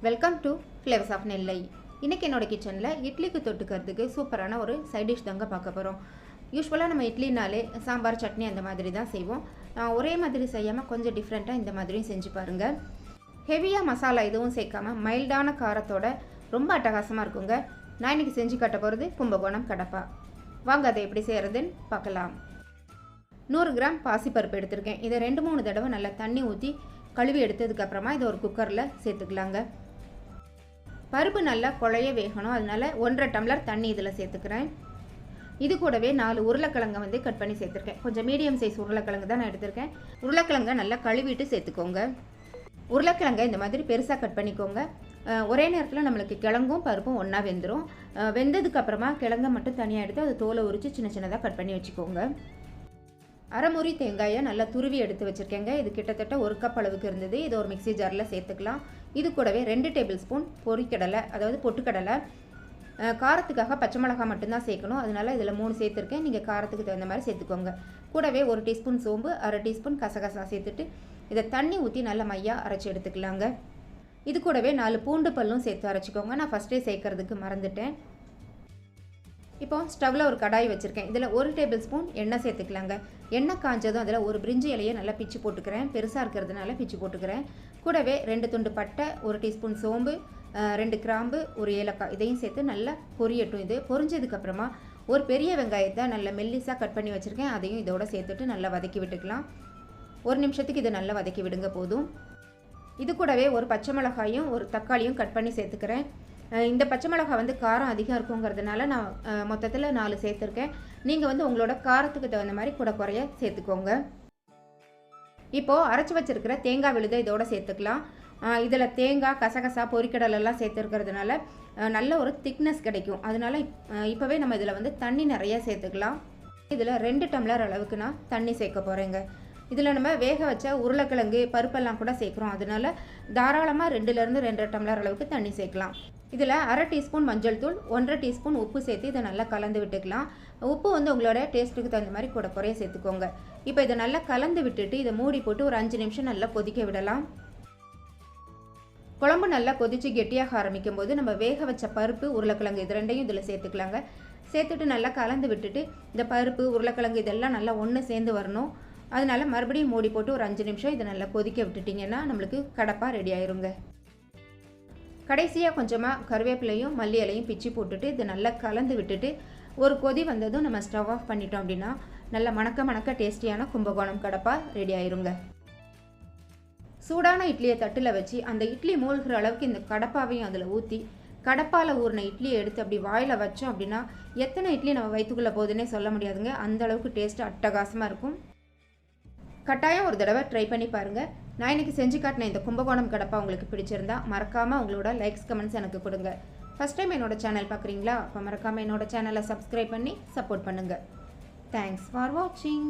Welcome to flavours of நெல்லை. இன்றைக்கி என்னோடய கிச்சனில் இட்லிக்கு தொட்டுக்கிறதுக்கு சூப்பரான ஒரு சைட் டிஷ் தாங்க பார்க்க போகிறோம். யூஸ்வலாக நம்ம இட்லினாலே சாம்பார் சட்னி அந்த மாதிரி தான் செய்வோம். ஒரே மாதிரி செய்யாமல் கொஞ்சம் டிஃப்ரெண்ட்டாக இந்த மாதிரியும் செஞ்சு பாருங்கள். ஹெவியாக மசாலா எதுவும் சேர்க்காமல் மைல்டான காரத்தோட ரொம்ப அட்டகாசமாக இருக்குங்க. நான் இன்றைக்கி செஞ்சு கட்ட போகிறது கும்பகோணம் கடப்பா. வாங்க அதை எப்படி செய்கிறதுன்னு பார்க்கலாம். 100 கிராம் பாசிப்பருப்பு எடுத்திருக்கேன். இதை 2-3 தடவை நல்லா தண்ணி ஊற்றி கழுவி எடுத்ததுக்கப்புறமா இதை ஒரு குக்கரில் சேர்த்துக்கலாங்க. பருப்பு நல்லா குழைய வேகணும், அதனால் 1.5 டம்ளர் தண்ணி இதில் சேர்த்துக்கிறேன். இது கூடவே 4 உருளைக்கிழங்கை கட் பண்ணி சேர்த்துருக்கேன். கொஞ்சம் மீடியம் சைஸ் உருளைக்கிழங்கு தான் நான் எடுத்திருக்கேன். உருளைக்கிழங்கை நல்லா கழுவிட்டு சேர்த்துக்கோங்க. உருளைக்கிழங்கை இந்த மாதிரி பெருசாக கட் பண்ணிக்கோங்க. ஒரே நேரத்தில் நம்மளுக்கு கிழங்கும் பருப்பும் ஒன்றா வெந்துடும். வெந்ததுக்கப்புறமா கிழங்கை மட்டும் தனியாக எடுத்து அது தோலை உரித்து சின்ன சின்னதாக கட் பண்ணி வச்சுக்கோங்க. அரைமுறி தேங்காயை நல்லா துருவி எடுத்து வச்சுருக்கேங்க. இது கிட்டத்தட்ட 1 கப் அளவுக்கு இருந்தது. இது ஒரு மிக்சி ஜாரில் சேர்த்துக்கலாம். இது கூடவே 2 டேபிள் ஸ்பூன் பொரிக்கடலை, அதாவது பொட்டுக்கடலை. காரத்துக்காக பச்சை மிளகாய் மட்டும்தான் சேர்க்கணும், அதனால் இதில் 3 சேர்த்துருக்கேன். நீங்கள் காரத்துக்கு தகுந்த மாதிரி சேர்த்துக்கோங்க. கூடவே 1 டீஸ்பூன் சோம்பு, 1/2 டீஸ்பூன் கசகசா சேர்த்துட்டு இதை தண்ணி ஊற்றி நல்லா மையாக அரைச்சி எடுத்துக்கலாங்க. இது கூடவே 4 பூண்டு பல்லும் சேர்த்து அரைச்சிக்கோங்க. நான் ஃபஸ்ட்டே சேர்க்கறதுக்கு மறந்துட்டேன். இப்போ ஸ்டவ்வில் ஒரு கடாய் வச்சுருக்கேன். இதில் 1 டேபிள் ஸ்பூன் எண்ணெய் சேர்த்துக்கலாங்க. எண்ணெய் காஞ்சதும் அதில் ஒரு பிரிஞ்சி இலையை நல்லா பிச்சு போட்டுக்கிறேன். பெருசாக இருக்கிறதுனால பிச்சு போட்டுக்கிறேன். கூடவே 2 துண்டு பட்டை, 1 டீஸ்பூன் சோம்பு, 2 கிராம்பு, 1 ஏலக்காய் இதையும் சேர்த்து நல்லா பொரியட்டும். இது பொரிஞ்சதுக்கப்புறமா ஒரு பெரிய வெங்காயத்தை நல்லா மெல்லிஸாக கட் பண்ணி வச்சுருக்கேன். அதையும் இதோட சேர்த்துட்டு நல்லா வதக்கி விட்டுக்கலாம். 1 நிமிஷத்துக்கு இதை நல்லா வதக்கி விடுங்க போதும். இது கூடவே ஒரு பச்சை மிளகாயும் ஒரு தக்காளியும் கட் பண்ணி சேர்த்துக்கிறேன். இந்த பச்சை மிளகாய் காரம் அதிகம் இருக்குங்கிறதுனால நான் மொத்தத்தில் 4 சேர்த்துருக்கேன். நீங்கள் உங்களோட காரத்துக்கு தகுந்த மாதிரி கூட குறைய சேர்த்துக்கோங்க. இப்போது அரைச்சி வச்சுருக்கிற தேங்காய் விழுதை இதோட சேர்த்துக்கலாம். இதில் தேங்காய், கசகசா, பொரிக்கடலெல்லாம் சேர்த்துருக்கிறதுனால நல்ல ஒரு திக்னஸ் கிடைக்கும். அதனால் இப்போவே நம்ம இதில் தண்ணி நிறைய சேர்த்துக்கலாம். இதில் 2 டம்ளர் அளவுக்கு நான் தண்ணி சேர்க்க போகிறேங்க. இதில் நம்ம வேக வச்ச உருளைக்கிழங்கு, பருப்பெல்லாம் கூட சேர்க்குறோம். அதனால் தாராளமாக 2லேருந்து 2.5 டம்ளர் அளவுக்கு தண்ணி சேர்க்கலாம். இதில் 1/2 டீஸ்பூன் மஞ்சள் தூள், 1.5 டீஸ்பூன் உப்பு சேர்த்து இதை நல்லா கலந்து விட்டுக்கலாம். உப்பு உங்களோட டேஸ்ட்டுக்கு தகுந்த மாதிரி கூட குறைய சேர்த்துக்கோங்க. இப்போ இதை நல்லா கலந்து விட்டுட்டு இதை மூடி போட்டு ஒரு 5 நிமிஷம் நல்லா கொதிக்க விடலாம். குழம்பு நல்லா கொதித்து கெட்டியாக ஆரம்பிக்கும் போது நம்ம வேக வச்ச பருப்பு, உருளைக்கிழங்கு இது 2ஐயும் இதில் சேர்த்துக்கலாங்க. சேர்த்துட்டு நல்லா கலந்து விட்டுட்டு இந்த பருப்பு, உருளைக்கிழங்கு இதெல்லாம் நல்லா ஒன்று சேர்ந்து வரணும். அதனால் மறுபடியும் மூடி போட்டு ஒரு 5 நிமிஷம் இதை நல்லா கொதிக்க விட்டுட்டிங்கன்னா நம்மளுக்கு கடப்பா ரெடி ஆயிருங்க. கடைசியாக கொஞ்சமாக கருவேப்பிலையும் மல்லி இலையும் பிச்சு போட்டுட்டு இதை நல்லா கலந்து விட்டுட்டு ஒரு கொதி வந்ததும் நம்ம ஸ்டவ் ஆஃப் பண்ணிட்டோம் அப்படின்னா நல்லா மணக்க டேஸ்டியான கும்பகோணம் கடப்பா ரெடி ஆயிருங்க. சூடான இட்லியை தட்டில் வச்சு அந்த இட்லி மூழ்கிற அளவுக்கு இந்த கடப்பாவையும் அதில் ஊற்றி கடப்பால் ஊறின இட்லியை எடுத்து அப்படி வாயில் வச்சோம் அப்படின்னா எத்தனை இட்லி நம்ம வயிற்றுக்குள்ளே போகுதுன்னே சொல்ல முடியாதுங்க. அந்த அளவுக்கு டேஸ்ட்டு அட்டகாசமாக இருக்கும். கட்டாயம் ஒரு தடவை ட்ரை பண்ணி பாருங்கள். நான் இன்றைக்கி செஞ்சு காட்டின இந்த கும்பகோணம் கடப்பா உங்களுக்கு பிடிச்சிருந்தா மறக்காமல் உங்களோட லைக்ஸ், கமெண்ட்ஸ் எனக்கு கொடுங்க. ஃபஸ்ட் டைம் என்னோட சேனல் பார்க்குறீங்களா? அப்போ மறக்காமல் என்னோட சேனலை சப்ஸ்கிரைப் பண்ணி சப்போர்ட் பண்ணுங்கள். தேங்க்ஸ் ஃபார் வாட்சிங்.